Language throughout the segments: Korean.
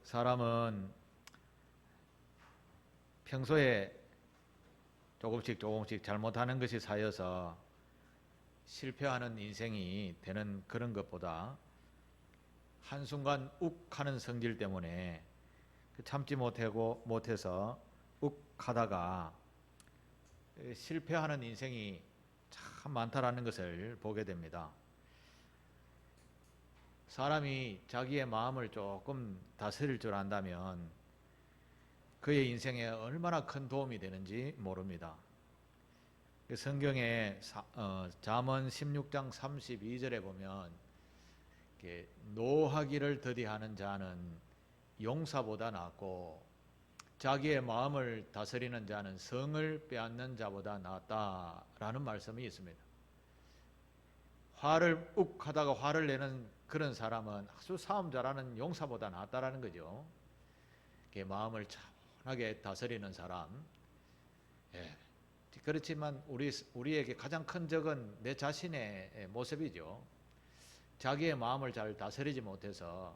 사람은 평소에 조금씩 잘못하는 것이 쌓여서 실패하는 인생이 되는 그런 것보다 한순간 욱 하는 성질 때문에 참지 못해서 욱 하다가 실패하는 인생이 참 많다라는 것을 보게 됩니다. 사람이 자기의 마음을 조금 다스릴 줄 안다면 그의 인생에 얼마나 큰 도움이 되는지 모릅니다. 성경에 잠언 16장 32절에 보면 노하기를 더디하는 자는 용사보다 낫고 자기의 마음을 다스리는 자는 성을 빼앗는 자보다 낫다라는 말씀이 있습니다. 화를 욱하다가 화를 내는 그런 사람은 아주 싸움 잘하는 용사보다 낫다라는 거죠. 마음을 차분하게 다스리는 사람. 그렇지만 우리에게 가장 큰 적은 내 자신의 모습이죠. 자기의 마음을 잘 다스리지 못해서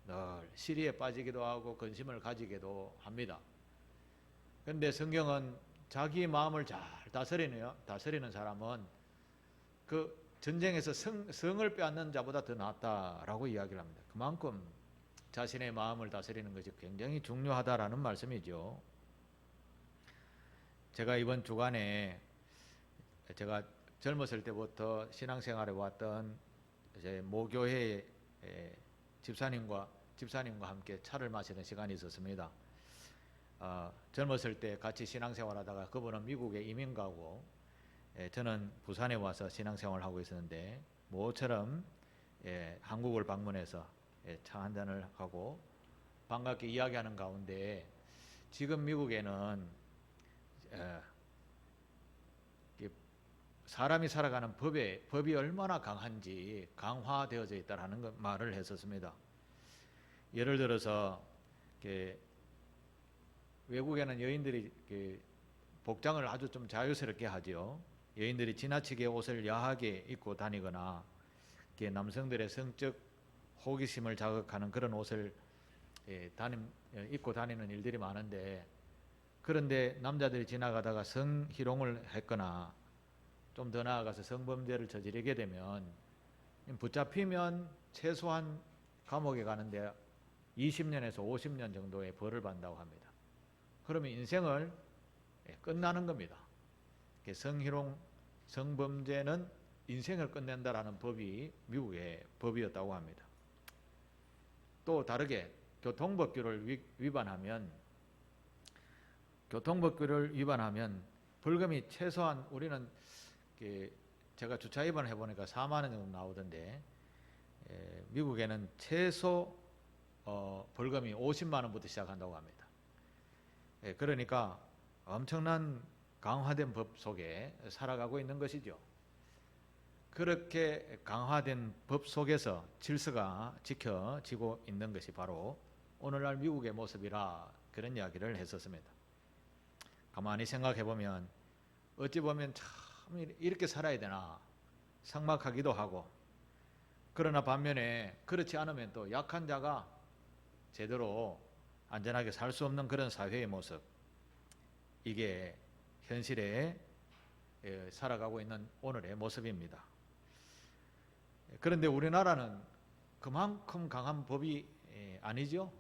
늘 시리에 빠지기도 하고 근심을 가지기도 합니다. 그런데 성경은 자기 마음을 잘 다스리는 사람은 그 전쟁에서 성을 빼앗는 자보다 더 낫다라고 이야기를 합니다. 그만큼 자신의 마음을 다스리는 것이 굉장히 중요하다라는 말씀이죠. 제가 이번 주간에 제가 젊었을 때부터 신앙생활에 왔던 제 모교회 집사님과 함께 차를 마시는 시간이 있었습니다. 젊었을 때 같이 신앙생활하다가 그분은 미국에 이민 가고 저는 부산에 와서 신앙생활을 하고 있었는데 모처럼 한국을 방문해서 차 한 잔을 하고 반갑게 이야기하는 가운데 지금 미국에는 사람이 살아가는 법이 얼마나 강한지 강화되어져 있다라는 말을 했었습니다. 예를 들어서 외국에는 여인들이 복장을 아주 좀 자유스럽게 하죠. 여인들이 지나치게 옷을 야하게 입고 다니거나 남성들의 성적 호기심을 자극하는 그런 옷을 입고 다니는 일들이 많은데, 그런데 남자들이 지나가다가 성희롱을 했거나 좀 더 나아가서 성범죄를 저지르게 되면 붙잡히면 최소한 감옥에 가는데 20년에서 50년 정도의 벌을 받는다고 합니다. 그러면 인생을 끝나는 겁니다. 성희롱, 성범죄는 인생을 끝낸다라는 법이 미국의 법이었다고 합니다. 또 다르게 교통법규를 위반하면 벌금이 최소한 우리는 제가 주차 위반을 해보니까 4만 원 정도 나오던데 미국에는 최소 벌금이 50만 원부터 시작한다고 합니다. 그러니까 엄청난 강화된 법 속에 살아가고 있는 것이죠. 그렇게 강화된 법 속에서 질서가 지켜지고 있는 것이 바로 오늘날 미국의 모습이라 그런 이야기를 했었습니다. 가만히 생각해보면 어찌 보면 참 이렇게 살아야 되나 삭막하기도 하고, 그러나 반면에 그렇지 않으면 또 약한 자가 제대로 안전하게 살 수 없는 그런 사회의 모습, 이게 현실에 살아가고 있는 오늘의 모습입니다. 그런데 우리나라는 그만큼 강한 법이 아니죠.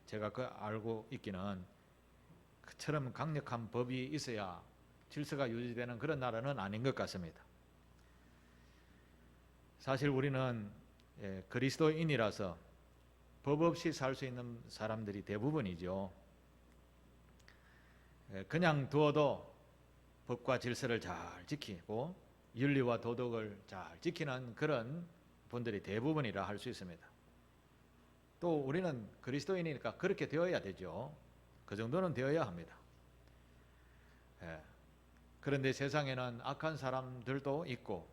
제가 알고 있기는 그처럼 강력한 법이 있어야 질서가 유지되는 그런 나라는 아닌 것 같습니다. 사실 우리는 그리스도인이라서 법 없이 살 수 있는 사람들이 대부분이죠. 그냥 두어도 법과 질서를 잘 지키고 윤리와 도덕을 잘 지키는 그런 분들이 대부분이라 할 수 있습니다. 또 우리는 그리스도인이니까 그렇게 되어야 되죠. 그 정도는 되어야 합니다. 그런데 세상에는 악한 사람들도 있고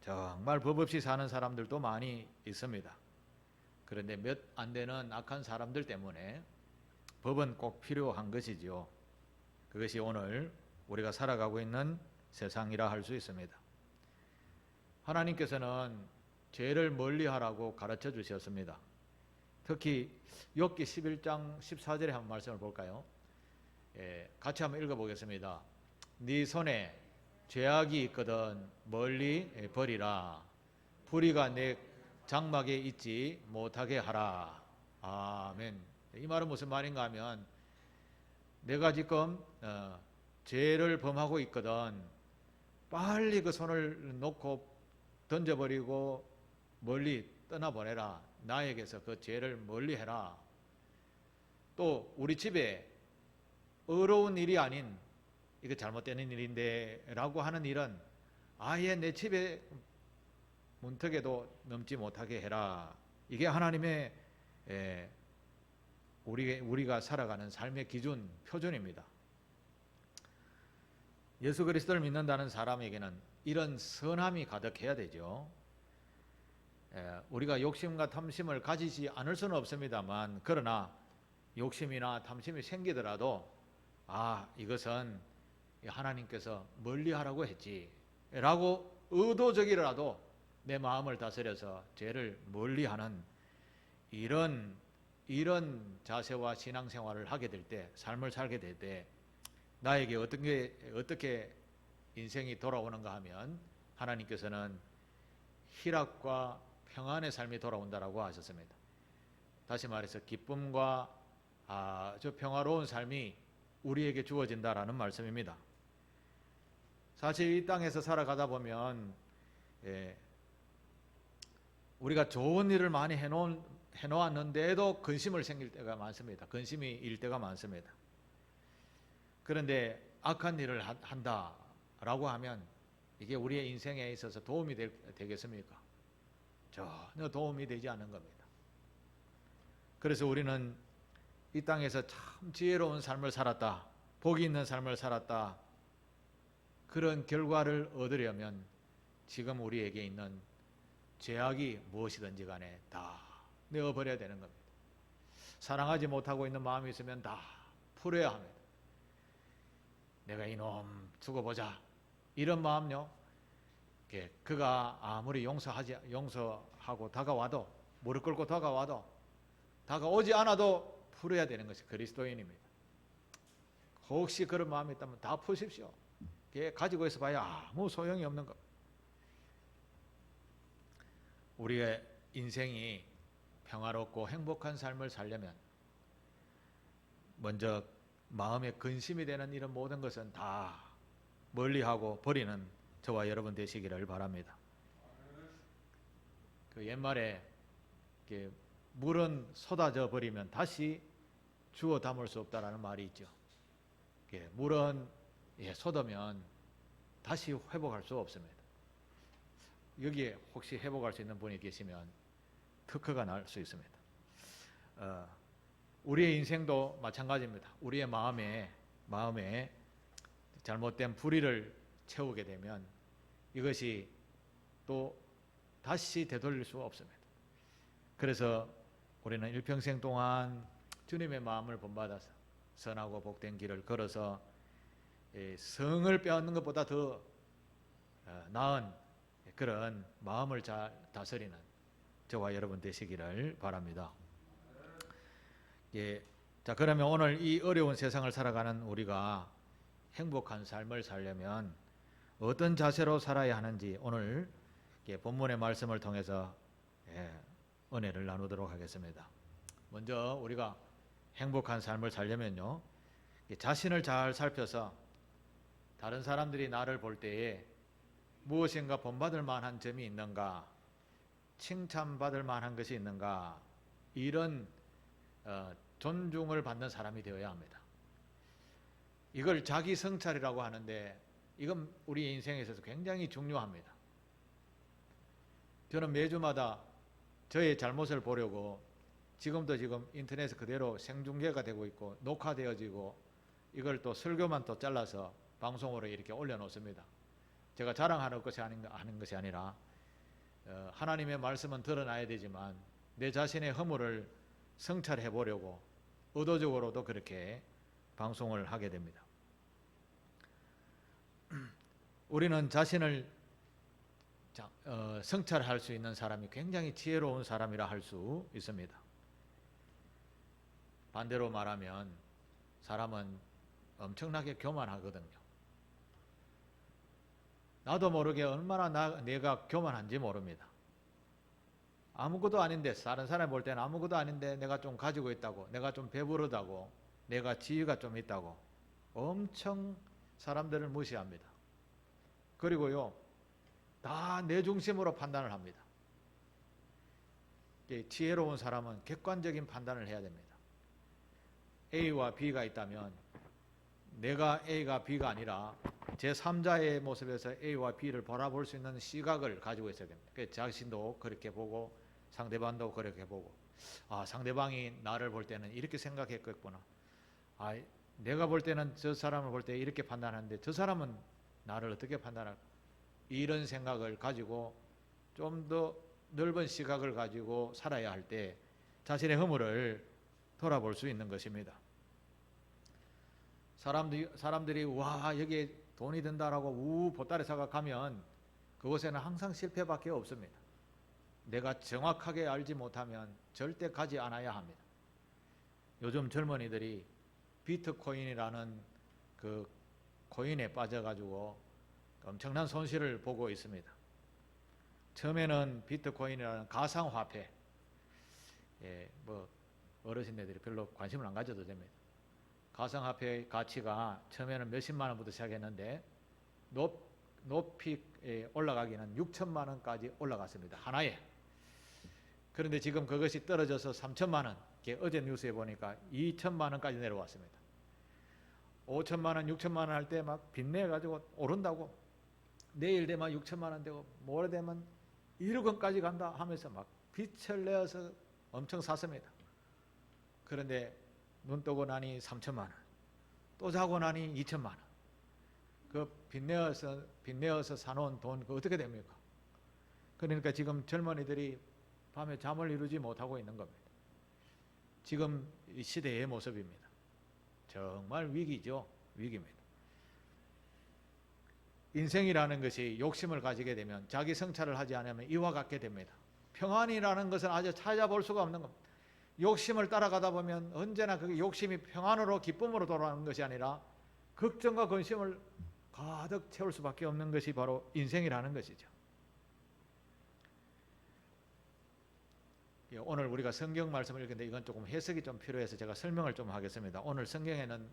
정말 법 없이 사는 사람들도 많이 있습니다. 그런데 몇 안 되는 악한 사람들 때문에 법은 꼭 필요한 것이지요. 그것이 오늘 우리가 살아가고 있는 세상이라 할 수 있습니다. 하나님께서는 죄를 멀리하라고 가르쳐 주셨습니다. 특히 욥기 11장 14절에 한번 말씀을 볼까요? 같이 한번 읽어보겠습니다. 네 손에 죄악이 있거든 멀리 버리라. 불의가 내 장막에 있지 못하게 하라. 아멘. 이 말은 무슨 말인가 하면 내가 지금 죄를 범하고 있거든 빨리 그 손을 놓고 던져버리고 멀리 떠나보내라. 나에게서 그 죄를 멀리 해라. 또 우리 집에 어려운 일이 아닌 이거 잘못되는 일인데 라고 하는 일은 아예 내 집에 문턱에도 넘지 못하게 해라. 이게 하나님의 우리가 살아가는 삶의 기준, 표준입니다. 예수 그리스도를 믿는다는 사람에게는 이런 선함이 가득해야 되죠. 우리가 욕심과 탐심을 가지지 않을 수는 없습니다만, 그러나 욕심이나 탐심이 생기더라도 이것은 하나님께서 멀리하라고 했지 라고 의도적이라도 내 마음을 다스려서 죄를 멀리하는 이런 자세와 신앙생활을 하게 될 때, 삶을 살게 될 때 나에게 어떻게 인생이 돌아오는가 하면 하나님께서는 희락과 평안의 삶이 돌아온다라고 하셨습니다. 다시 말해서 기쁨과 아주 평화로운 삶이 우리에게 주어진다라는 말씀입니다. 사실 이 땅에서 살아가다 보면 우리가 좋은 일을 많이 해놓았는데도 근심을 생길 때가 많습니다. 근심이 일 때가 많습니다. 그런데 악한 일을 한다라고 하면 이게 우리의 인생에 있어서 도움이 되겠습니까? 전혀 도움이 되지 않는 겁니다. 그래서 우리는 이 땅에서 참 지혜로운 삶을 살았다, 복이 있는 삶을 살았다, 그런 결과를 얻으려면 지금 우리에게 있는 죄악이 무엇이든지 간에 다 내어버려야 되는 겁니다. 사랑하지 못하고 있는 마음이 있으면 다 풀어야 합니다. 내가 이놈 두고 보자 이런 마음요, 그가 아무리 용서하고 다가와도, 무릎 꿇고 다가오지 않아도 풀어야 되는 것이 그리스도인입니다. 혹시 그런 마음이 있다면 다 푸십시오. 가지고 있어 봐야 아무 소용이 없는 것. 우리의 인생이 평화롭고 행복한 삶을 살려면 먼저 마음에 근심이 되는 이런 모든 것은 다 멀리하고 버리는 저와 여러분 되시기를 바랍니다. 그 옛말에 물은 쏟아져 버리면 다시 주워 담을 수 없다라는 말이 있죠. 물은 쏟으면 다시 회복할 수 없습니다. 여기에 혹시 회복할 수 있는 분이 계시면 특허가 날 수 있습니다. 우리의 인생도 마찬가지입니다. 우리의 마음에 잘못된 불의를 채우게 되면 이것이 또 다시 되돌릴 수 없습니다. 그래서 우리는 일평생 동안 주님의 마음을 본받아서 선하고 복된 길을 걸어서 성을 빼앗는 것보다 더 나은 그런 마음을 잘 다스리는 저와 여러분 되시기를 바랍니다. 자, 그러면 오늘 이 어려운 세상을 살아가는 우리가 행복한 삶을 살려면 어떤 자세로 살아야 하는지 오늘 본문의 말씀을 통해서 은혜를 나누도록 하겠습니다. 먼저 우리가 행복한 삶을 살려면요, 자신을 잘 살펴서 다른 사람들이 나를 볼 때에 무엇인가 본받을 만한 점이 있는가, 칭찬받을 만한 것이 있는가, 이런 존중을 받는 사람이 되어야 합니다. 이걸 자기 성찰이라고 하는데 이건 우리 인생에 있어서 굉장히 중요합니다. 저는 매주마다 저의 잘못을 보려고 지금 인터넷에 그대로 생중계가 되고 있고 녹화되어지고 이걸 또 설교만 또 잘라서 방송으로 이렇게 올려놓습니다. 제가 자랑하는 것이 하는 것이 아니라 하나님의 말씀은 드러나야 되지만 내 자신의 허물을 성찰해 보려고 의도적으로도 그렇게 방송을 하게 됩니다. 우리는 자신을 성찰할 수 있는 사람이 굉장히 지혜로운 사람이라 할 수 있습니다. 반대로 말하면 사람은 엄청나게 교만하거든요. 나도 모르게 얼마나 내가 교만한지 모릅니다. 아무것도 아닌데, 다른 사람이 볼 때는 아무것도 아닌데 내가 좀 가지고 있다고, 내가 좀 배부르다고, 내가 지위가 좀 있다고 엄청 사람들을 무시합니다. 그리고요, 다 내 중심으로 판단을 합니다. 지혜로운 사람은 객관적인 판단을 해야 됩니다. A와 B가 있다면 내가 A가 B가 아니라 제3자의 모습에서 A와 B를 바라볼 수 있는 시각을 가지고 있어야 됩니다. 자신도 그렇게 보고 상대방도 그렇게 보고, 상대방이 나를 볼 때는 이렇게 생각했겠구나. 내가 볼 때는 저 사람을 볼 때 이렇게 판단하는데 저 사람은 나를 어떻게 판단할까? 이런 생각을 가지고 좀 더 넓은 시각을 가지고 살아야 할 때 자신의 허물을 돌아볼 수 있는 것입니다. 사람들이 와 여기에 돈이 든다라고 보따리 사가 가면 그곳에는 항상 실패밖에 없습니다. 내가 정확하게 알지 못하면 절대 가지 않아야 합니다. 요즘 젊은이들이 비트코인이라는 그 코인에 빠져가지고 엄청난 손실을 보고 있습니다. 처음에는 비트코인이라는 가상화폐, 어르신들이 별로 관심을 안 가져도 됩니다. 가상화폐의 가치가 처음에는 몇십만 원부터 시작했는데 높이 올라가기는 6천만 원까지 올라갔습니다. 하나에. 그런데 지금 그것이 떨어져서 3천만 원, 어제 뉴스에 보니까 2천만 원까지 내려왔습니다. 5천만 원, 6천만 원 할 때 막 빚내가지고 오른다고, 내일 되면 6천만 원 되고 모레 되면 1억 원까지 간다 하면서 막 빚을 내어서 엄청 샀습니다. 그런데 눈 뜨고 나니 3천만 원, 또 자고 나니 2천만 원. 그 빚내어서 사놓은 돈 그거 어떻게 됩니까? 그러니까 지금 젊은이들이 밤에 잠을 이루지 못하고 있는 겁니다. 지금 이 시대의 모습입니다. 정말 위기죠. 위기입니다. 인생이라는 것이 욕심을 가지게 되면 자기 성찰을 하지 않으면 이와 같게 됩니다. 평안이라는 것은 아주 찾아볼 수가 없는 겁니다. 욕심을 따라가다 보면 언제나 그 욕심이 평안으로 기쁨으로 돌아가는 것이 아니라 걱정과 근심을 가득 채울 수밖에 없는 것이 바로 인생이라는 것이죠. 오늘 우리가 성경 말씀을 읽는데 이건 조금 해석이 좀 필요해서 제가 설명을 좀 하겠습니다. 오늘 성경에는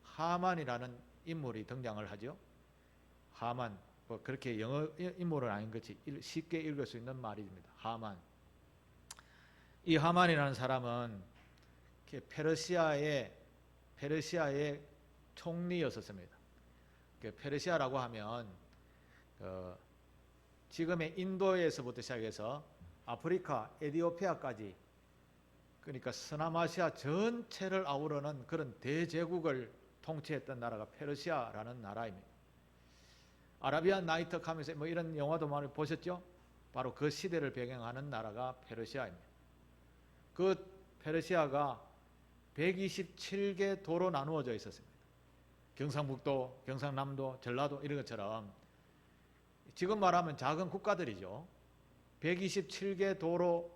하만이라는 인물이 등장을 하죠. 하만, 그렇게 영어 인물은 아닌 것이 쉽게 읽을 수 있는 말입니다. 하만. 이 하만이라는 사람은 페르시아의 총리였었습니다. 페르시아라고 하면 지금의 인도에서부터 시작해서 아프리카, 에티오피아까지, 그러니까 서남아시아 전체를 아우르는 그런 대제국을 통치했던 나라가 페르시아라는 나라입니다. 아라비안 나이트 하면서 이런 영화도 많이 보셨죠? 바로 그 시대를 배경하는 나라가 페르시아입니다. 그 페르시아가 127개 도로 나누어져 있었습니다. 경상북도, 경상남도, 전라도 이런 것처럼 지금 말하면 작은 국가들이죠. 127개 도로,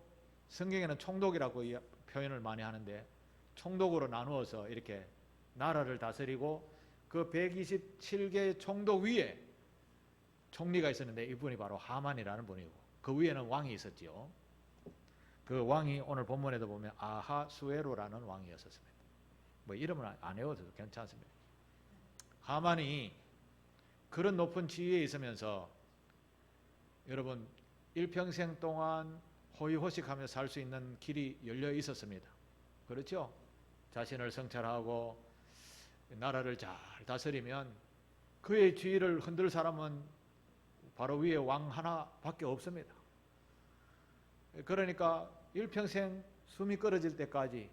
성경에는 총독이라고 표현을 많이 하는데 총독으로 나누어서 이렇게 나라를 다스리고 그 127개 총독 위에 총리가 있었는데 이분이 바로 하만이라는 분이고 그 위에는 왕이 있었지요. 그 왕이 오늘 본문에도 보면 아하수에로라는 왕이었습니다. 이름은 안 외워도 괜찮습니다. 하만이 그런 높은 지위에 있으면서 여러분 일평생 동안 호의호식하며 살 수 있는 길이 열려 있었습니다. 그렇죠? 자신을 성찰하고 나라를 잘 다스리면 그의 지위를 흔들 사람은 바로 위에 왕 하나밖에 없습니다. 그러니까 일평생 숨이 끊어질 때까지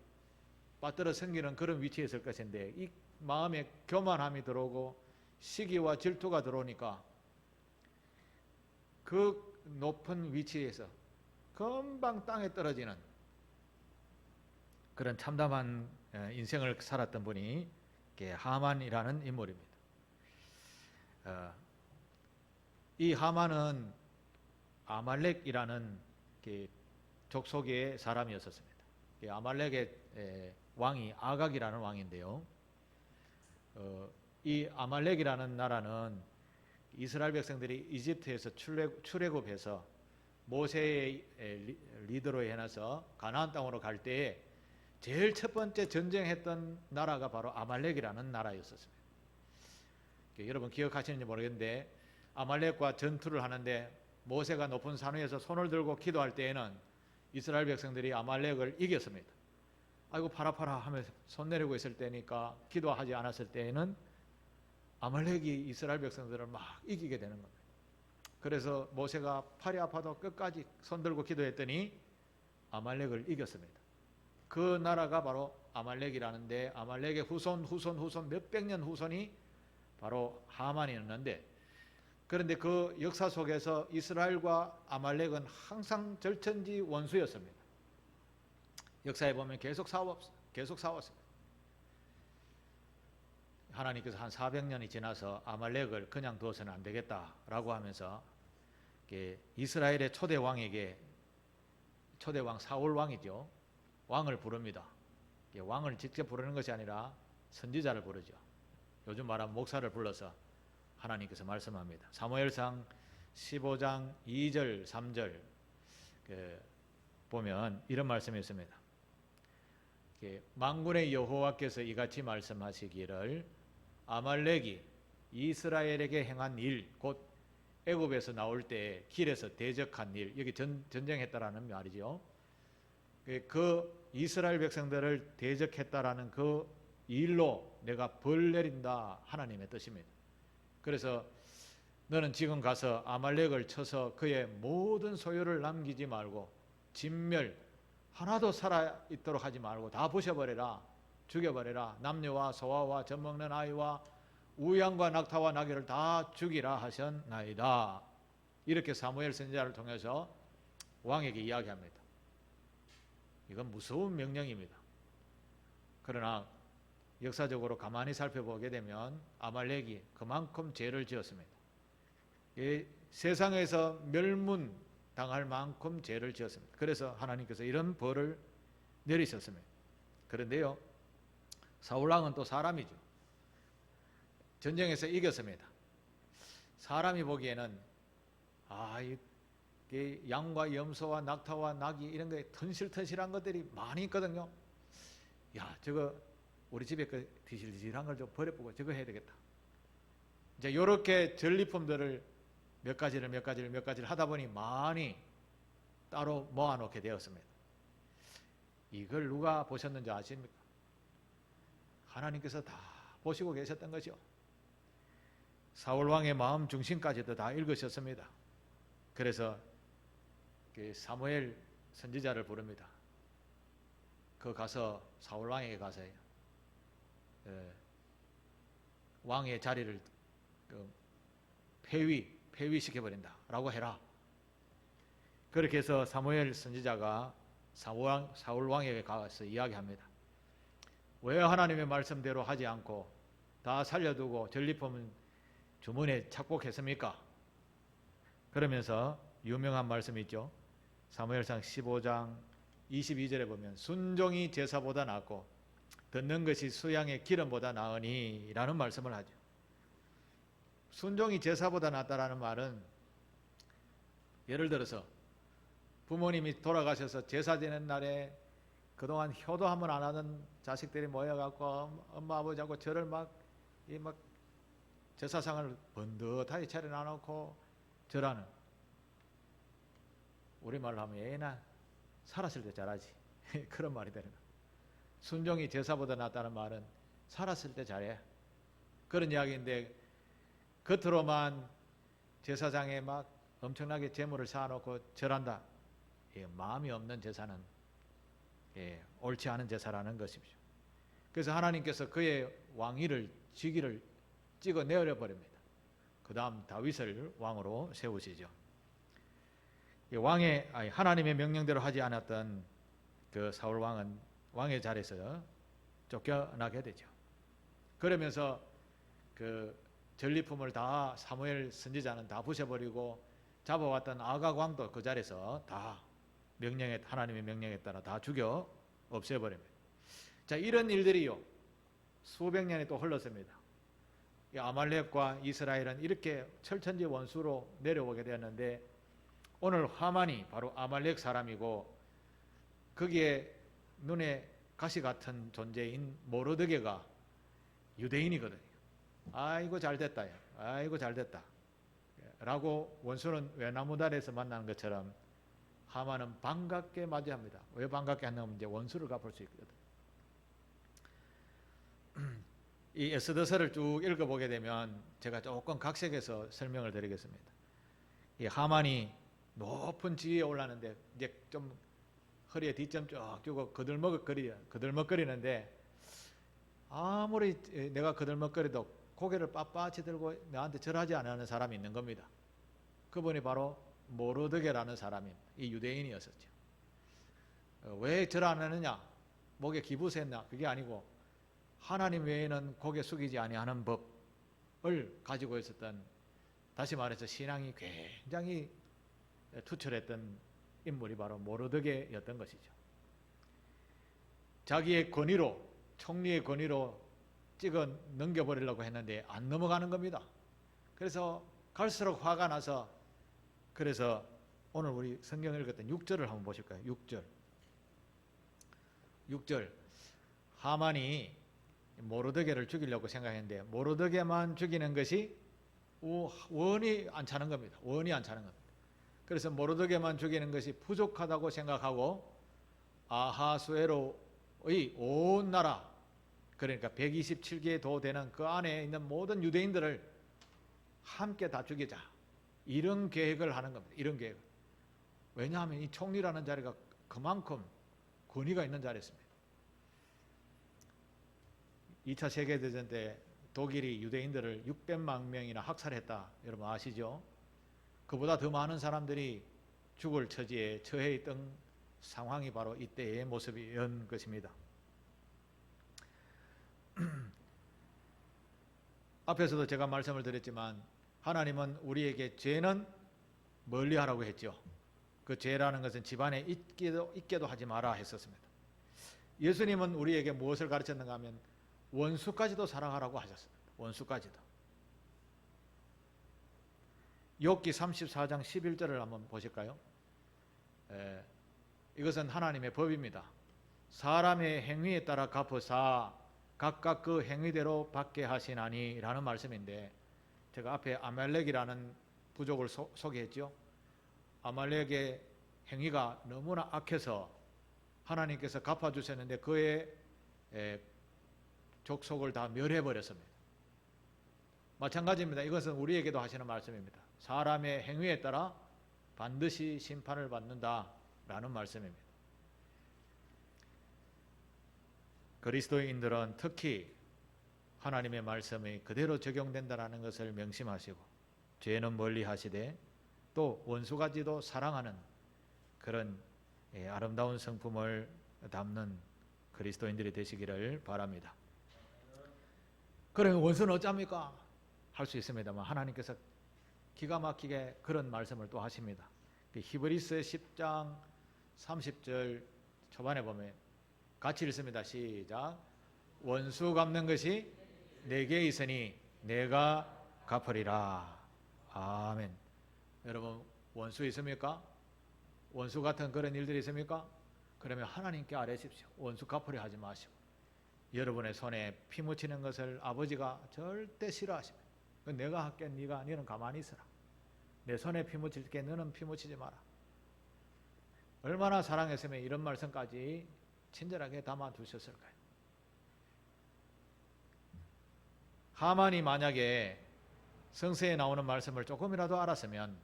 빠뜨려 섬기는 그런 위치에 있을 것인데 이 마음에 교만함이 들어오고 시기와 질투가 들어오니까 그 높은 위치에서 금방 땅에 떨어지는 그런 참담한 인생을 살았던 분이 하만이라는 인물입니다. 이 하만은 아말렉이라는 족속의 사람이었습니다. 아말렉의 왕이 아각이라는 왕인데요. 이 아말렉이라는 나라는 이스라엘 백성들이 이집트에서 출애굽해서 모세의 리더로 해놔서 가나안 땅으로 갈 때에 제일 첫 번째 전쟁했던 나라가 바로 아말렉이라는 나라였었습니다. 여러분 기억하시는지 모르겠는데 아말렉과 전투를 하는데 모세가 높은 산 위에서 손을 들고 기도할 때에는 이스라엘 백성들이 아말렉을 이겼습니다. 아이고 팔 아파라 하면서 손 내리고 있을 때니까 기도하지 않았을 때에는 아말렉이 이스라엘 백성들을 막 이기게 되는 겁니다. 그래서 모세가 팔이 아파도 끝까지 손 들고 기도했더니 아말렉을 이겼습니다. 그 나라가 바로 아말렉이라는데 아말렉의 후손 몇백 년 후손이 바로 하만이었는데, 그런데 그 역사 속에서 이스라엘과 아말렉은 항상 절천지 원수였습니다. 역사에 보면 계속 싸웠습니다. 하나님께서 한 400년이 지나서 아말렉을 그냥 두어서는 안 되겠다라고 하면서 이스라엘의 초대 왕에게, 초대 왕 사울 왕이죠, 왕을 부릅니다. 왕을 직접 부르는 것이 아니라 선지자를 부르죠. 요즘 말하면 목사를 불러서 하나님께서 말씀합니다. 사무엘상 15장 2절 3절 보면 이런 말씀이 있습니다. 만군의 여호와께서 이같이 말씀하시기를 아말렉이 이스라엘에게 행한 일, 곧 애굽에서 나올 때 길에서 대적한 일, 여기 전쟁했다라는 말이죠. 그 이스라엘 백성들을 대적했다라는 그 일로 내가 벌 내린다, 하나님의 뜻입니다. 그래서 너는 지금 가서 아말렉을 쳐서 그의 모든 소유를 남기지 말고 진멸 하나도 살아있도록 하지 말고 다 부셔버려라, 죽여버려라, 남녀와 소아와 젖먹는 아이와 우양과 낙타와 나귀를 다 죽이라 하셨나이다. 이렇게 사무엘 선지자를 통해서 왕에게 이야기합니다. 이건 무서운 명령입니다. 그러나 역사적으로 가만히 살펴보게 되면 아말렉이 그만큼 죄를 지었습니다. 세상에서 멸문당할 만큼 죄를 지었습니다. 그래서 하나님께서 이런 벌을 내리셨습니다. 그런데요, 사울왕은 또 사람이죠. 전쟁에서 이겼습니다. 사람이 보기에는 이 양과 염소와 낙타와 낙이 이런 게 튼실튼실한 것들이 많이 있거든요. 야, 저거 우리 집에 그 디실디실한 걸 좀 버려보고 저거 해야 되겠다. 이제 이렇게 전리품들을 몇 가지를 하다 보니 많이 따로 모아놓게 되었습니다. 이걸 누가 보셨는지 아십니까? 하나님께서 다 보시고 계셨던 거죠. 사울왕의 마음 중심까지도 다 읽으셨습니다. 그래서 사무엘 선지자를 부릅니다. 그 가서 사울왕에게 가서 왕의 자리를 폐위시켜버린다 라고 해라. 그렇게 해서 사무엘 선지자가 사울왕에게 가서 이야기합니다. 왜 하나님의 말씀대로 하지 않고 다 살려두고 전리품은 주문에 착복했습니까? 그러면서 유명한 말씀이 있죠. 사무엘상 15장 22절에 보면 순종이 제사보다 낫고 듣는 것이 수양의 기름보다 나으니 라는 말씀을 하죠. 순종이 제사보다 낫다라는 말은, 예를 들어서 부모님이 돌아가셔서 제사 지낸 날에 그동안 효도 한번 안 하던 자식들이 모여갖고 엄마 아버지하고 저를 막 제사상을 번듯하게 차려놔놓고 절하는, 우리말로 하면 애나 살았을 때 잘하지 그런 말이 되는 거예요. 순종이 제사보다 낫다는 말은 살았을 때 잘해, 그런 이야기인데, 겉으로만 제사장에 막 엄청나게 재물을 쌓아놓고 절한다, 마음이 없는 제사는 옳지 않은 제사라는 것이죠. 그래서 하나님께서 그의 왕위를, 직위를 찍어 내어려 버립니다. 그 다음 다윗을 왕으로 세우시죠. 하나님의 명령대로 하지 않았던 그 사울 왕은 왕의 자리에서 쫓겨나게 되죠. 그러면서 그 전리품을 다 사무엘 선지자는 다 부셔버리고 잡아왔던 아각 왕도 그 자리에서 다 하나님의 명령에 따라 다 죽여 없애버립니다. 자, 이런 일들이요, 수백 년이 또 흘렀습니다. 이 아말렉과 이스라엘은 이렇게 철천지 원수로 내려오게 되었는데, 오늘 하만이 바로 아말렉 사람이고, 거기에 눈에 가시 같은 존재인 모르드게가 유대인이거든요. 아이고 잘됐다, 아이고 잘됐다 라고 원수는 외나무다리에서 만나는 것처럼 하만은 반갑게 맞이합니다. 왜 반갑게 하냐면 이제 원수를 갚을 수 있거든. 이 에스더서를 쭉 읽어보게 되면 제가 조금 각색해서 설명을 드리겠습니다. 이 하만이 높은 지위에 올랐는데 이제 좀 허리에 뒷점 쭉 주고 거들먹거리는데, 아무리 내가 거들먹거려도 고개를 빳빳이 들고 나한테 절하지 않는 사람이 있는 겁니다. 그분이 바로 모르드게라는 사람입니다. 이 유대인이었었죠. 왜 절 안 하느냐, 목에 기부했나, 그게 아니고 하나님 외에는 고개 숙이지 아니하는 법을 가지고 있었던, 다시 말해서 신앙이 굉장히 투철했던 인물이 바로 모르드게였던 것이죠. 자기의 권위로, 총리의 권위로 찍어 넘겨버리려고 했는데 안 넘어가는 겁니다. 그래서 갈수록 화가 나서, 그래서 오늘 우리 성경을 읽었던 6절을 한번 보실까요? 6절. 하만이 모르드게를 죽이려고 생각했는데 모르드게만 죽이는 것이 원이 안 차는 겁니다. 원이 안 차는 겁니다. 그래서 모르드게만 죽이는 것이 부족하다고 생각하고 아하수에로의 온 나라, 그러니까 127개 도 되는 그 안에 있는 모든 유대인들을 함께 다 죽이자, 이런 계획을 하는 겁니다. 이런 계획. 왜냐하면 이 총리라는 자리가 그만큼 권위가 있는 자리였습니다. 2차 세계대전 때 독일이 유대인들을 600만 명이나 학살했다. 여러분 아시죠? 그보다 더 많은 사람들이 죽을 처지에 처해 있던 상황이 바로 이때의 모습이었던 것입니다. 앞에서도 제가 말씀을 드렸지만 하나님은 우리에게 죄는 멀리하라고 했죠. 그 죄라는 것은 집안에 있게도 하지 마라 했었습니다. 예수님은 우리에게 무엇을 가르쳤는가 하면 원수까지도 사랑하라고 하셨습니다. 원수까지도. 욥기 34장 11절을 한번 보실까요? 이것은 하나님의 법입니다. 사람의 행위에 따라 갚으사 각각 그 행위대로 받게 하시나니 라는 말씀인데, 제가 앞에 아말렉이라는 부족을 소개했죠. 아말렉의 행위가 너무나 악해서 하나님께서 갚아주셨는데 그의 족속을 다 멸해버렸습니다. 마찬가지입니다. 이것은 우리에게도 하시는 말씀입니다. 사람의 행위에 따라 반드시 심판을 받는다라는 말씀입니다. 그리스도인들은 특히 하나님의 말씀이 그대로 적용된다는 것을 명심하시고 죄는 멀리 하시되 또 원수까지도 사랑하는 그런 아름다운 성품을 담는 그리스도인들이 되시기를 바랍니다. 그러면 원수는 어쩝니까? 할 수 있습니다만 하나님께서 기가 막히게 그런 말씀을 또 하십니다. 히브리서 10장 30절 초반에 보면 같이 읽습니다. 시작. 원수 갚는 것이 내게 있으니 내가 갚으리라. 아멘. 여러분 원수 있습니까? 원수 같은 그런 일들이 있습니까? 그러면 하나님께 아뢰십시오. 원수 갚으려 하지 마시고. 여러분의 손에 피 묻히는 것을 아버지가 절대 싫어하십니다. 내가 할게, 너는 가만히 있어라. 내 손에 피 묻힐게, 너는 피 묻히지 마라. 얼마나 사랑했으면 이런 말씀까지 친절하게 담아두셨을까요? 하만이 만약에 성서에 나오는 말씀을 조금이라도 알았으면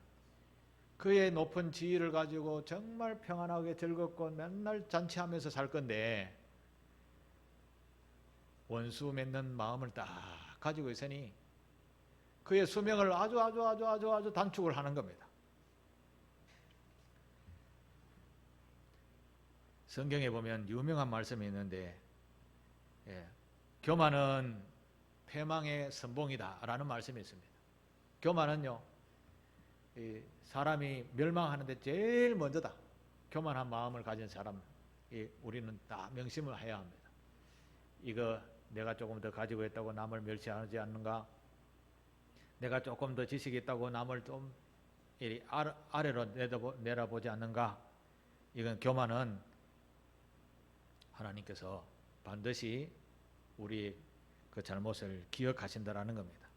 그의 높은 지위를 가지고 정말 평안하게 즐겁고 맨날 잔치하면서 살 건데, 원수 맺는 마음을 딱 가지고 있으니 그의 수명을 아주 단축을 하는 겁니다. 성경에 보면 유명한 말씀이 있는데, 교만은 패망의 선봉이다 라는 말씀이 있습니다. 교만은요, 사람이 멸망하는데 제일 먼저다. 교만한 마음을 가진 사람, 우리는 다 명심을 해야 합니다. 이거 내가 조금 더 가지고 있다고 남을 멸시하지 않는가? 내가 조금 더 지식이 있다고 남을 좀 이리 아래로 내다보지 않는가? 이건 교만은 하나님께서 반드시 우리 그 잘못을 기억하신다라는 겁니다.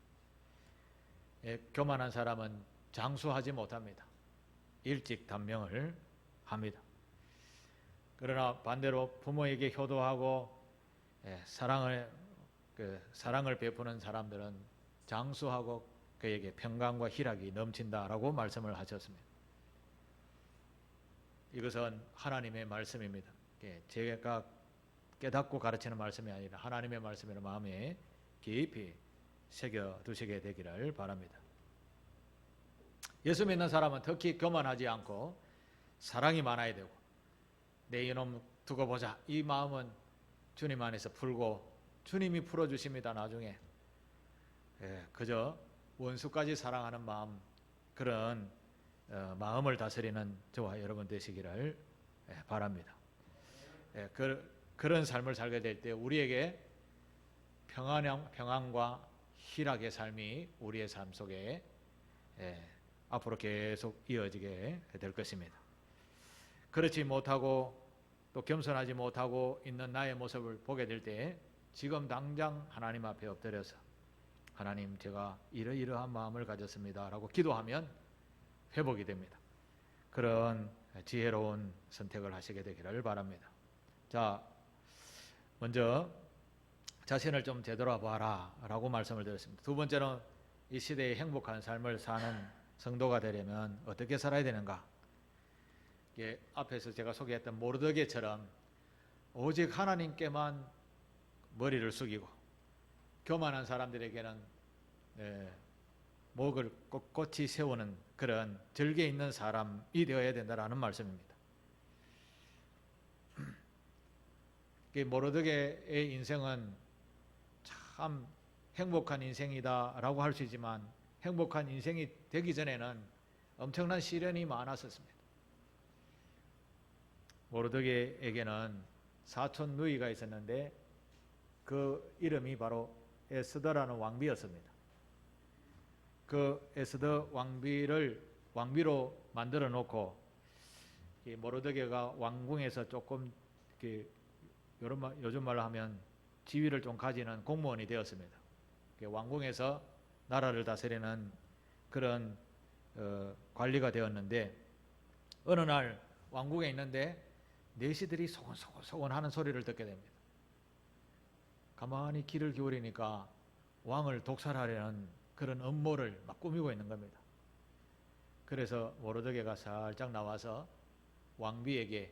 교만한 사람은 장수하지 못합니다. 일찍 단명을 합니다. 그러나 반대로 부모에게 효도하고 사랑을 베푸는 사람들은 장수하고 그에게 평강과 희락이 넘친다라고 말씀을 하셨습니다. 이것은 하나님의 말씀입니다. 제가 깨닫고 가르치는 말씀이 아니라 하나님의 말씀이라 마음에 깊이 새겨 두시게 되기를 바랍니다. 예수 믿는 사람은 특히 교만하지 않고 사랑이 많아야 되고 내 이놈 두고 보자 이 마음은 주님 안에서 풀고 주님이 풀어주십니다. 나중에 그저 원수까지 사랑하는 마음, 그런 마음을 다스리는 저와 여러분 되시기를 바랍니다. 그런 삶을 살게 될 때 우리에게 평안과 희락의 삶이 우리의 삶 속에 앞으로 계속 이어지게 될 것입니다. 그렇지 못하고 또 겸손하지 못하고 있는 나의 모습을 보게 될 때 지금 당장 하나님 앞에 엎드려서 하나님 제가 이러이러한 마음을 가졌습니다 라고 기도하면 회복이 됩니다. 그런 지혜로운 선택을 하시게 되기를 바랍니다. 자, 먼저 자신을 좀 되돌아봐라 라고 말씀을 드렸습니다. 두 번째는 이 시대의 행복한 삶을 사는 성도가 되려면 어떻게 살아야 되는가? 앞에서 제가 소개했던 모르드게처럼 오직 하나님께만 머리를 숙이고 교만한 사람들에게는 목을 꼿꼿이 세우는 그런 절개 있는 사람이 되어야 된다라는 말씀입니다. 모르드게의 인생은 참 행복한 인생이다라고 할 수 있지만 행복한 인생이 되기 전에는 엄청난 시련이 많았었습니다. 모르드게에게는 사촌 누이가 있었는데 그 이름이 바로 에스더라는 왕비였습니다. 그 에스더 왕비로 만들어 놓고 모르드게가 왕궁에서 조금 요즘 말로 하면 지위를 좀 가지는 공무원이 되었습니다. 왕궁에서 나라를 다스리는 그런 관리가 되었는데 어느 날 왕궁에 있는데 내시들이 소곤소곤 하는 소리를 듣게 됩니다. 가만히 귀를 기울이니까 왕을 독살하려는 그런 음모를 막 꾸미고 있는 겁니다. 그래서 모르드게가 살짝 나와서 왕비에게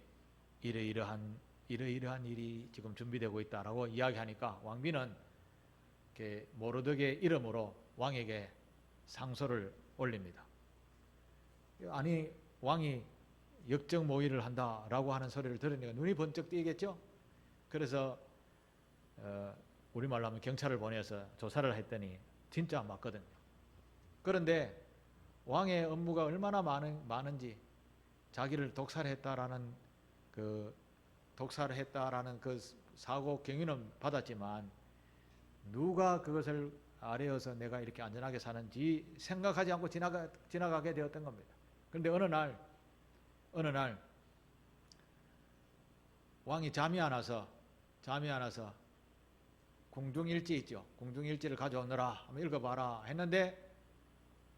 이러이러한 일이 지금 준비되고 있다라고 이야기하니까 왕비는 모르드게 이름으로 왕에게 상소를 올립니다. 아니 왕이 역적 모의를 한다라고 하는 소리를 들으니까 눈이 번쩍 띄겠죠. 그래서 우리말로 하면 경찰을 보내서 조사를 했더니 진짜 맞거든요. 그런데 왕의 업무가 얼마나 많은지 자기를 독살했다라는 그 사고 경위는 받았지만 누가 그것을 아뢰어서 내가 이렇게 안전하게 사는지 생각하지 않고 지나가게 되었던 겁니다. 그런데 어느 날 왕이 잠이 안 와서 궁중일지 있죠. 궁중일지를 가져오너라 한번 읽어봐라 했는데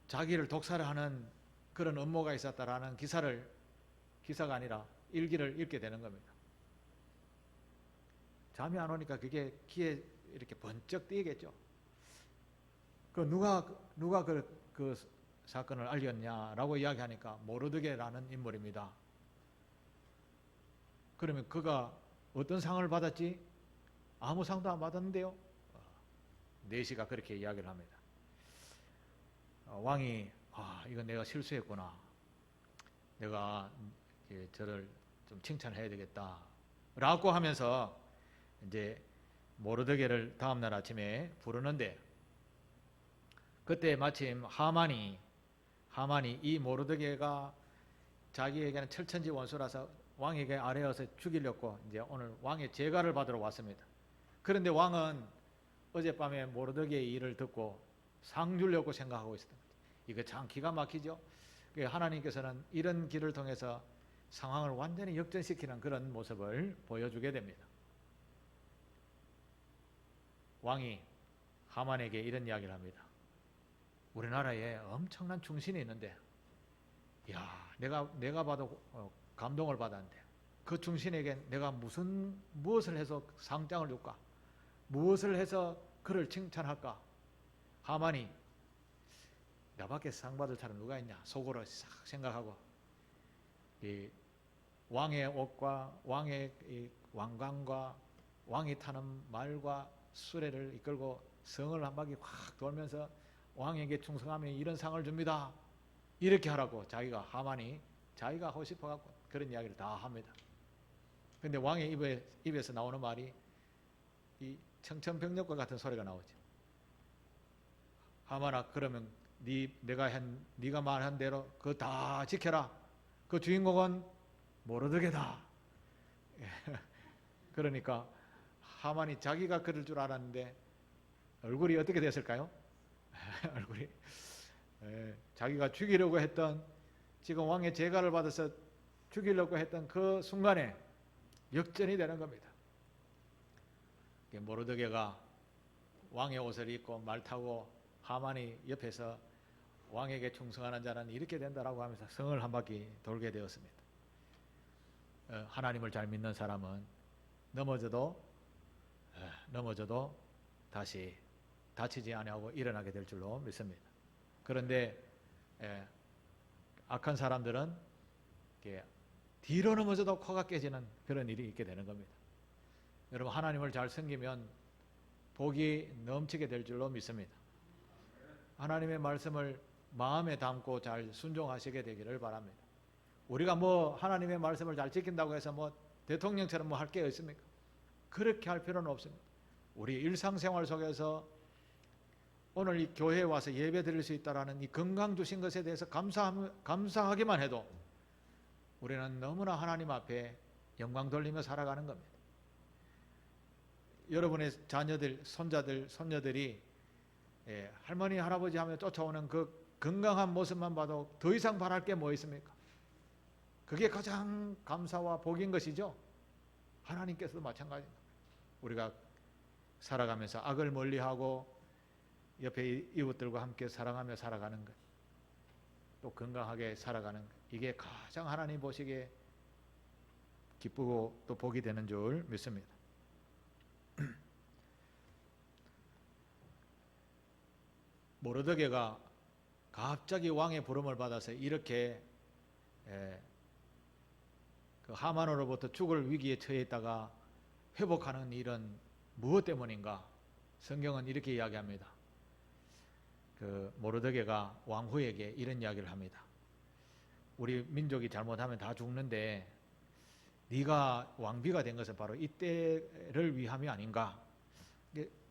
자기를 독살하는 그런 음모가 있었다라는 기사가 아니라 일기를 읽게 되는 겁니다. 잠이 안 오니까 그게 귀에 이렇게 번쩍 띄겠죠. 누가 그 사건을 알렸냐라고 이야기하니까 모르드게라는 인물입니다. 그러면 그가 어떤 상을 받았지? 아무 상도 안 받았는데요. 내시가 그렇게 이야기를 합니다. 왕이 이건 내가 실수했구나. 내가 저를 좀 칭찬해야 되겠다. 라고 하면서 이제 모르드게를 다음날 아침에 부르는데 그때 마침 하만이 이 모르드게가 자기에게는 철천지 원수라서 왕에게 아뢰어서 죽이려고 이제 오늘 왕의 제가를 받으러 왔습니다. 그런데 왕은 어젯밤에 모르드게의 일을 듣고 상 주려고 생각하고 있었던 거죠. 이거 참 기가 막히죠. 하나님께서는 이런 길을 통해서 상황을 완전히 역전시키는 그런 모습을 보여주게 됩니다. 왕이 하만에게 이런 이야기를 합니다. 우리나라에 엄청난 충신이 있는데, 야, 내가 봐도 감동을 받았는데, 그 충신에게 내가 무엇을 해서 상장을 줄까? 무엇을 해서 그를 칭찬할까? 하만이 나밖에 상 받을 사람 누가 있냐? 속으로 싹 생각하고, 이 왕의 옷과 왕의 이 왕관과 왕이 타는 말과 수레를 이끌고 성을 한 바퀴 확 돌면서 왕에게 충성하면 이런 상을 줍니다. 이렇게 하라고 하만이 자기가 하고 싶어갖고 그런 이야기를 다 합니다. 근데 왕의 입에서 나오는 말이 이 청천벽력과 같은 소리가 나오죠. 하만아, 그러면 네가 말한 대로 그거 다 지켜라. 그 주인공은 모르드게다. 그러니까 하만이 자기가 그럴 줄 알았는데 얼굴이 어떻게 됐을까요? 얼굴이 자기가 죽이려고 했던, 지금 왕의 제가를 받아서 죽이려고 했던 그 순간에 역전이 되는 겁니다. 모르드게가 왕의 옷을 입고 말 타고 하만이 옆에서 왕에게 충성하는 자는 이렇게 된다라고 하면서 성을 한 바퀴 돌게 되었습니다. 하나님을 잘 믿는 사람은 넘어져도 다시 다치지 아니하고 일어나게 될 줄로 믿습니다. 그런데 악한 사람들은 뒤로 넘어져도 코가 깨지는 그런 일이 있게 되는 겁니다. 여러분, 하나님을 잘 섬기면 복이 넘치게 될 줄로 믿습니다. 하나님의 말씀을 마음에 담고 잘 순종하시게 되기를 바랍니다. 우리가 하나님의 말씀을 잘 지킨다고 해서 대통령처럼 할 게 있습니까? 그렇게 할 필요는 없습니다. 우리 일상생활 속에서 오늘 이 교회에 와서 예배 드릴 수 있다라는 이 건강 주신 것에 대해서 감사하기만 해도 우리는 너무나 하나님 앞에 영광 돌리며 살아가는 겁니다. 여러분의 자녀들, 손자들, 손녀들이 할머니, 할아버지 하며 쫓아오는 그 건강한 모습만 봐도 더 이상 바랄 게 뭐 있습니까? 그게 가장 감사와 복인 것이죠. 하나님께서도 마찬가지입니다. 우리가 살아가면서 악을 멀리하고 옆에 이웃들과 함께 사랑하며 살아가는 것, 또 건강하게 살아가는 것, 이게 가장 하나님 보시기에 기쁘고 또 복이 되는 줄 믿습니다. 모르드게가 갑자기 왕의 부름을 받아서 이렇게 그 하만으로부터 죽을 위기에 처해 있다가 회복하는 일은 무엇 때문인가? 성경은 이렇게 이야기합니다. 그 모르드게가 왕후에게 이런 이야기를 합니다. 우리 민족이 잘못하면 다 죽는데 네가 왕비가 된 것은 바로 이때를 위함이 아닌가?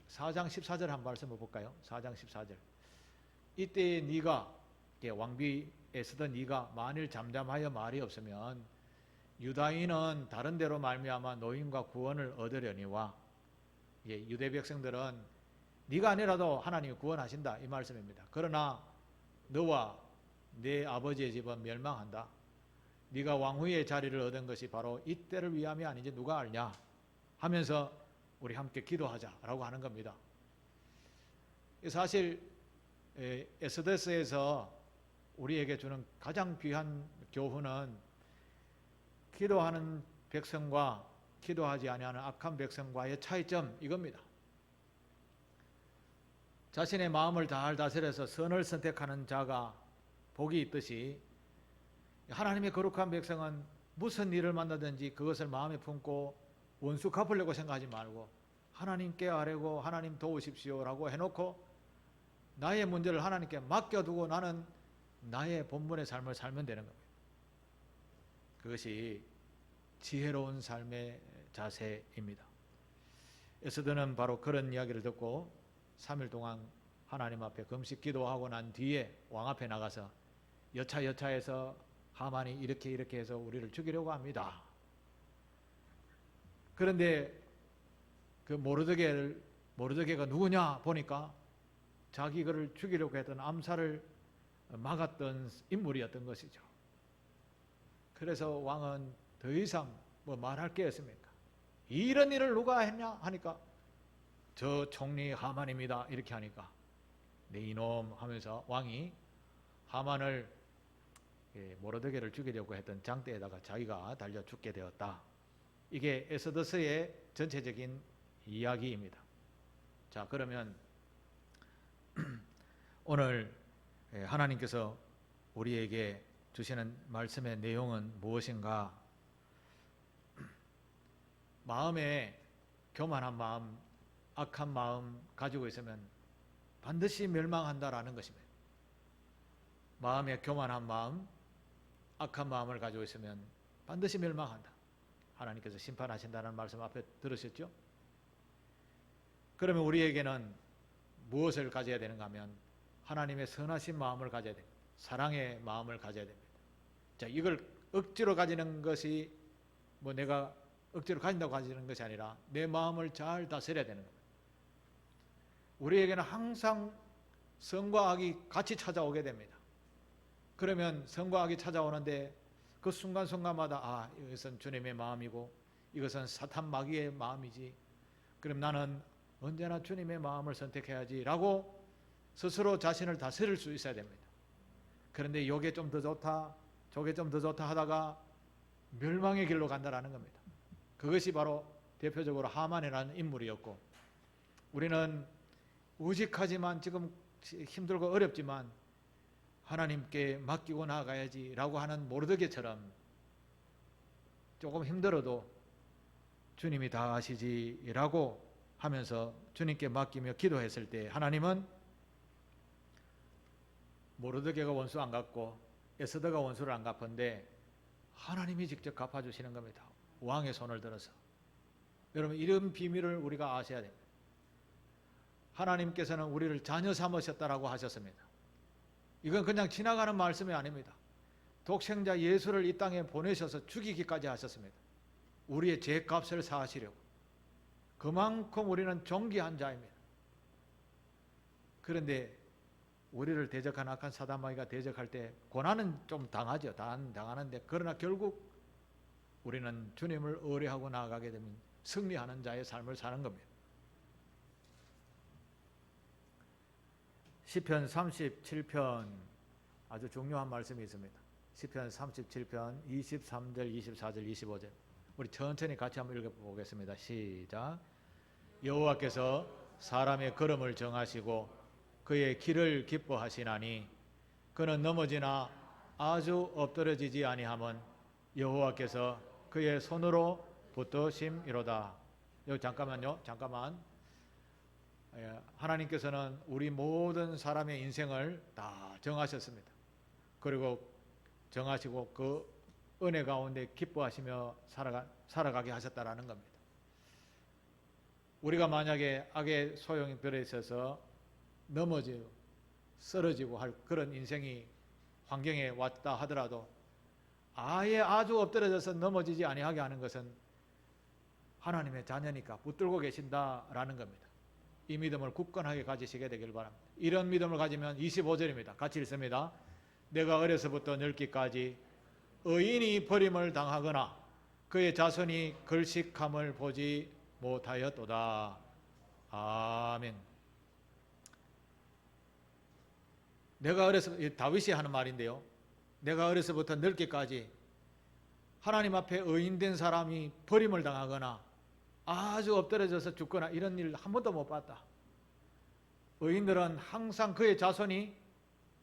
4장 14절 한 말씀 볼까요? 4장 14절. 이때 네가 왕비에 서던 네가 만일 잠잠하여 말이 없으면 유다인은 다른 데로 말미암아 노임과 구원을 얻으려니와, 유대 백성들은 네가 아니라도 하나님이 구원하신다 이 말씀입니다. 그러나 너와 네 아버지의 집은 멸망한다. 네가 왕후의 자리를 얻은 것이 바로 이때를 위함이 아닌지 누가 알냐 하면서 우리 함께 기도하자라고 하는 겁니다. 사실 에스더서에서 우리에게 주는 가장 귀한 교훈은 기도하는 백성과 기도하지 아니하는 악한 백성과의 차이점 이겁니다. 자신의 마음을 잘 다스려서 선을 선택하는 자가 복이 있듯이 하나님의 거룩한 백성은 무슨 일을 만나든지 그것을 마음에 품고 원수 갚으려고 생각하지 말고 하나님께 아뢰고 하나님 도우십시오라고 해놓고 나의 문제를 하나님께 맡겨두고 나는 나의 본분의 삶을 살면 되는 겁니다. 그것이 지혜로운 삶의 자세입니다. 에스더는 바로 그런 이야기를 듣고 3일 동안 하나님 앞에 금식 기도하고 난 뒤에 왕 앞에 나가서 여차여차해서 하만이 이렇게 해서 우리를 죽이려고 합니다. 그런데 그 모르드게가 누구냐 보니까 자기 그를 죽이려고 했던 암살을 막았던 인물이었던 것이죠. 그래서 왕은 더 이상 뭐 말할 게 없습니까? 이런 일을 누가 했냐 하니까 저 총리 하만입니다. 이렇게 하니까 네 이놈 하면서 왕이 하만을 모르드게를 죽이려고 했던 장대에다가 자기가 달려 죽게 되었다. 이게 에스더스의 전체적인 이야기입니다. 자, 그러면 오늘 하나님께서 우리에게 주시는 말씀의 내용은 무엇인가? 마음에 교만한 마음, 악한 마음 가지고 있으면 반드시 멸망한다라는 것입니다. 마음에 교만한 마음, 악한 마음을 가지고 있으면 반드시 멸망한다. 하나님께서 심판하신다는 말씀 앞에 들으셨죠? 그러면 우리에게는 무엇을 가져야 되는가 하면 하나님의 선하신 마음을 가져야 됩니다. 사랑의 마음을 가져야 됩니다. 자, 이걸 억지로 가지는 것이 뭐 내가 억지로 가진다고 가지는 것이 아니라 내 마음을 잘 다스려야 되는 겁니다. 우리에게는 항상 선과 악이 같이 찾아오게 됩니다. 그러면 선과 악이 찾아오는데 그 순간순간마다 이것은 주님의 마음이고 이것은 사탄 마귀의 마음이지. 그럼 나는 언제나 주님의 마음을 선택해야지 라고 스스로 자신을 다스릴 수 있어야 됩니다. 그런데 이게 좀 더 좋다, 저게 좀 더 좋다 하다가 멸망의 길로 간다라는 겁니다. 그것이 바로 대표적으로 하만이라는 인물이었고, 우리는 우직하지만 지금 힘들고 어렵지만 하나님께 맡기고 나아가야지 라고 하는 모르드게처럼 조금 힘들어도 주님이 다 아시지 라고 하면서 주님께 맡기며 기도했을 때 하나님은 모르드게가 원수 안 갚고 에스더가 원수를 안 갚은데 하나님이 직접 갚아주시는 겁니다. 왕의 손을 들어서. 여러분, 이런 비밀을 우리가 아셔야 됩니다. 하나님께서는 우리를 자녀 삼으셨다라고 하셨습니다. 이건 그냥 지나가는 말씀이 아닙니다. 독생자 예수를 이 땅에 보내셔서 죽이기까지 하셨습니다. 우리의 죄값을 사하시려고. 그만큼 우리는 존귀한 자입니다. 그런데 우리를 대적한 악한 사단 마귀가 대적할 때 고난은 좀 당하죠. 당하는데 그러나 결국 우리는 주님을 의뢰하고 나아가게 되면 승리하는 자의 삶을 사는 겁니다. 시편 37편 아주 중요한 말씀이 있습니다. 시편 37편 23절, 24절, 25절 우리 천천히 같이 한번 읽어보겠습니다. 시작. 여호와께서 사람의 걸음을 정하시고 그의 길을 기뻐하시나니 그는 넘어지나 아주 엎드러지지 아니함은 여호와께서 그의 손으로 붙드심이로다. 여기 잠깐만요. 하나님께서는 우리 모든 사람의 인생을 다 정하셨습니다. 그리고 정하시고 그 은혜 가운데 기뻐하시며 살아가게 하셨다라는 겁니다. 우리가 만약에 악의 소용이 들어있어서 넘어지고 쓰러지고 할 그런 인생이 환경에 왔다 하더라도 아예 아주 엎드려져서 넘어지지 아니하게 하는 것은 하나님의 자녀니까 붙들고 계신다라는 겁니다. 이 믿음을 굳건하게 가지시게 되길 바랍니다. 이런 믿음을 가지면 25절입니다. 같이 읽습니다. 내가 어려서부터 늙기까지 의인이 버림을 당하거나 그의 자손이 걸식함을 보지 못하였도다. 아멘. 내가 다윗이 하는 말인데요. 내가 어려서부터 늙기까지 하나님 앞에 의인된 사람이 버림을 당하거나 아주 엎드려져서 죽거나 이런 일 한 번도 못 봤다. 의인들은 항상 그의 자손이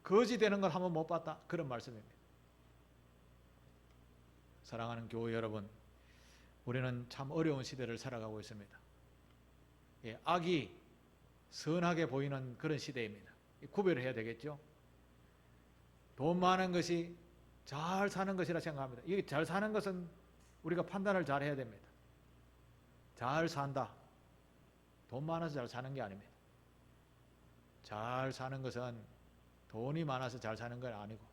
거지 되는 걸 한 번 못 봤다. 그런 말씀입니다. 사랑하는 교회 여러분, 우리는 참 어려운 시대를 살아가고 있습니다. 악이 선하게 보이는 그런 시대입니다. 구별을 해야 되겠죠. 돈 많은 것이 잘 사는 것이라 생각합니다. 이게 잘 사는 것은 우리가 판단을 잘 해야 됩니다. 잘 산다. 돈 많아서 잘 사는 게 아닙니다. 잘 사는 것은 돈이 많아서 잘 사는 건 아니고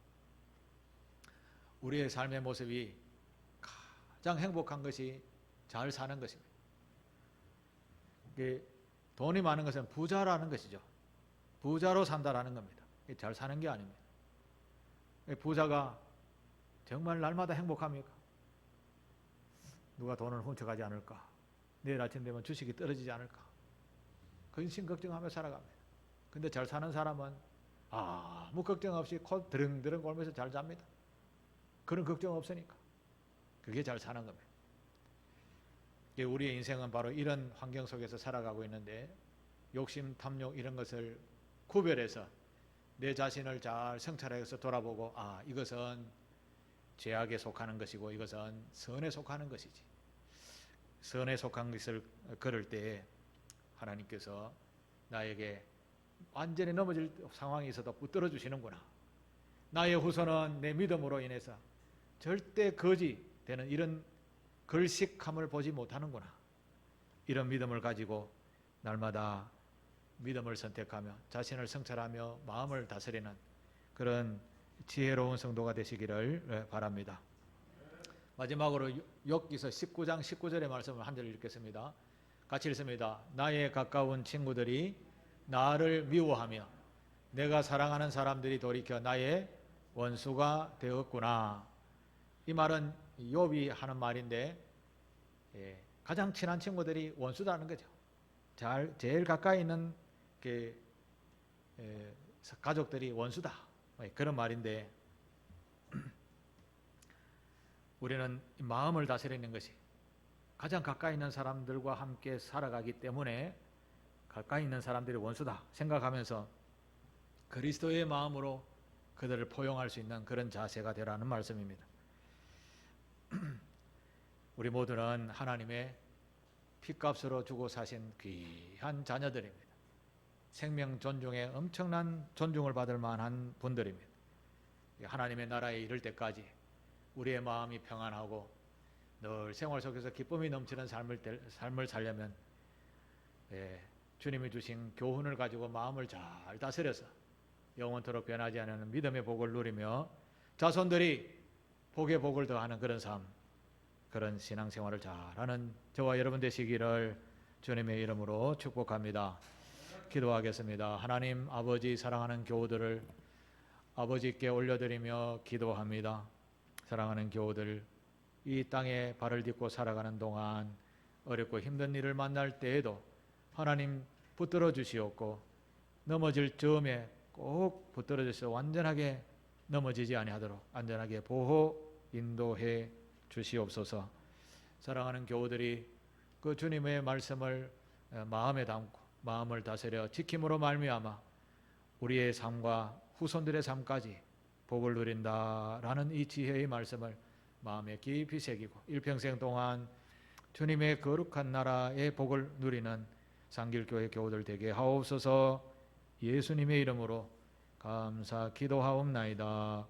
우리의 삶의 모습이 가장 행복한 것이 잘 사는 것입니다. 돈이 많은 것은 부자라는 것이죠. 부자로 산다라는 겁니다. 잘 사는 게 아닙니다. 부자가 정말 날마다 행복합니까? 누가 돈을 훔쳐가지 않을까? 내일 아침 되면 주식이 떨어지지 않을까? 근심 걱정하며 살아갑니다. 근데 잘 사는 사람은 아무 걱정 없이 코 드릉드릉 골면서 잘 잡니다. 그런 걱정 없으니까. 그게 잘 사는 겁니다. 우리의 인생은 바로 이런 환경 속에서 살아가고 있는데 욕심, 탐욕 이런 것을 구별해서 내 자신을 잘 성찰해서 돌아보고 이것은 죄악에 속하는 것이고 이것은 선에 속하는 것이지. 선에 속한 것을 걸을 때에 하나님께서 나에게 완전히 넘어질 상황이 있어도 붙들어 주시는구나. 나의 후손은 내 믿음으로 인해서 절대 거지 되는 이런 걸식함을 보지 못하는구나. 이런 믿음을 가지고 날마다 믿음을 선택하며 자신을 성찰하며 마음을 다스리는 그런 지혜로운 성도가 되시기를 바랍니다. 마지막으로 욥기서 19장 19절의 말씀을 한 절 읽겠습니다. 같이 읽습니다. 나의 가까운 친구들이 나를 미워하며 내가 사랑하는 사람들이 돌이켜 나의 원수가 되었구나. 이 말은 욥이 하는 말인데 가장 친한 친구들이 원수다는 거죠. 제일 가까이 있는 가족들이 원수다. 그런 말인데 우리는 마음을 다스리는 것이 가장 가까이 있는 사람들과 함께 살아가기 때문에 가까이 있는 사람들이 원수다 생각하면서 그리스도의 마음으로 그들을 포용할 수 있는 그런 자세가 되라는 말씀입니다. 우리 모두는 하나님의 피값으로 주고 사신 귀한 자녀들입니다. 생명 존중에 엄청난 존중을 받을 만한 분들입니다. 하나님의 나라에 이를 때까지 우리의 마음이 평안하고 늘 생활 속에서 기쁨이 넘치는 삶을 살려면 주님이 주신 교훈을 가지고 마음을 잘 다스려서 영원토록 변하지 않는 믿음의 복을 누리며 자손들이 복의 복을 더하는 그런 삶, 그런 신앙생활을 잘하는 저와 여러분 되시기를 주님의 이름으로 축복합니다. 기도하겠습니다. 하나님 아버지, 사랑하는 교우들을 아버지께 올려드리며 기도합니다. 사랑하는 교우들, 이 땅에 발을 딛고 살아가는 동안 어렵고 힘든 일을 만날 때에도 하나님 붙들어 주시옵고 넘어질 즈음에 꼭 붙들어 주셔서 완전하게 넘어지지 아니하도록 안전하게 보호 인도해 주시옵소서. 사랑하는 교우들이 그 주님의 말씀을 마음에 담고 마음을 다스려 지킴으로 말미암아 우리의 삶과 후손들의 삶까지 복을 누린다라는 이 지혜의 말씀을 마음에 깊이 새기고 일평생 동안 주님의 거룩한 나라의 복을 누리는 상길교회 교우들 되게 하옵소서. 예수님의 이름으로 감사 기도하옵나이다.